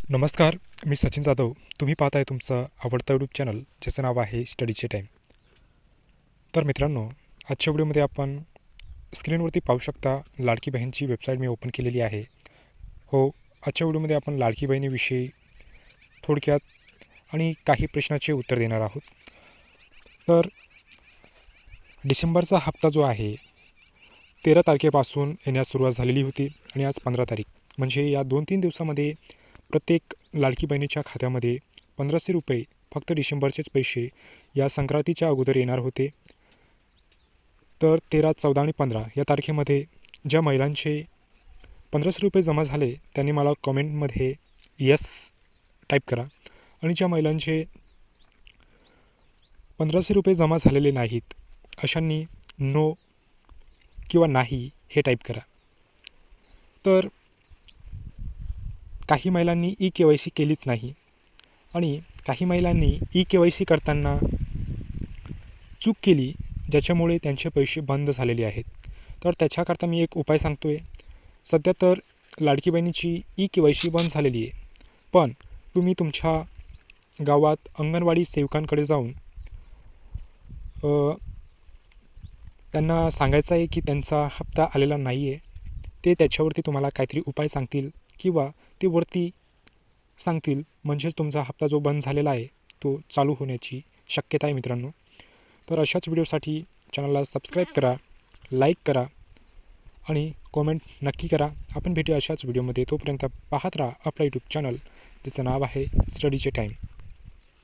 नमस्कार. मी सचिन जाधव. तुम्ही पाहताय तुमचं आवडतं यूट्यूब चॅनल ज्याचं नाव आहे स्टडीचे टाईम. तर मित्रांनो, आजच्या व्हिडिओमध्ये आपण स्क्रीनवरती पाहू शकता लाडकी बहीणची वेबसाईट मी ओपन केलेली आहे. हो, आजच्या व्हिडिओमध्ये आपण लाडकी बहिणीविषयी थोडक्यात आणि काही प्रश्नाचे उत्तर देणार आहोत. तर डिसेंबरचा हप्ता जो आहे 13 तारखेपासून येण्यास सुरुवात झालेली होती आणि आज 15 तारीख, म्हणजे या 2-3 दिवसामध्ये प्रत्येक लाडकी बहिणीच्या खात्यामध्ये 1500 रुपये फक्त डिसेंबरचेच पैसे या संक्रांतीच्या अगोदर येणार होते. तर 13, 14 आणि 15 या तारखेमध्ये ज्या महिलांचे 1500 रुपये जमा झाले त्यांनी मला कॉमेंटमध्ये यस टाईप करा, आणि ज्या महिलांचे 1500 रुपये जमा झालेले नाहीत अशांनी नो किंवा नाही हे टाईप करा. तर काही महिलांनी ई-के-वाय-सी केलीच नाही आणि काही महिलांनी ई-के-वाय-सी करताना चूक केली, ज्याच्यामुळे त्यांचे पैसे बंद झालेले आहेत. तर त्याच्याकरता मी एक उपाय सांगतो आहे. सध्या तर लाडकी बहिणीची ई-के-वाय-सी बंद झालेली आहे, पण तुम्ही तुमच्या गावात अंगणवाडी सेवकांकडे जाऊन त्यांना सांगायचं आहे की त्यांचा हप्ता आलेला नाही आहे. ते त्याच्यावरती तुम्हाला काहीतरी उपाय सांगतील किंवा ते वरती सांगतील, म्हणजेच तुमचा हप्ता जो बंद झालेला आहे तो चालू होण्याची शक्यता आहे मित्रांनो. तर अशाच व्हिडिओसाठी चॅनलला सबस्क्राईब करा, लाईक करा आणि कॉमेंट नक्की करा. आपण भेटूया अशाच व्हिडिओमध्ये. तोपर्यंत पाहत राहा आपला यूट्यूब चॅनल ज्याचं नाव आहे स्टडीचे टाईम.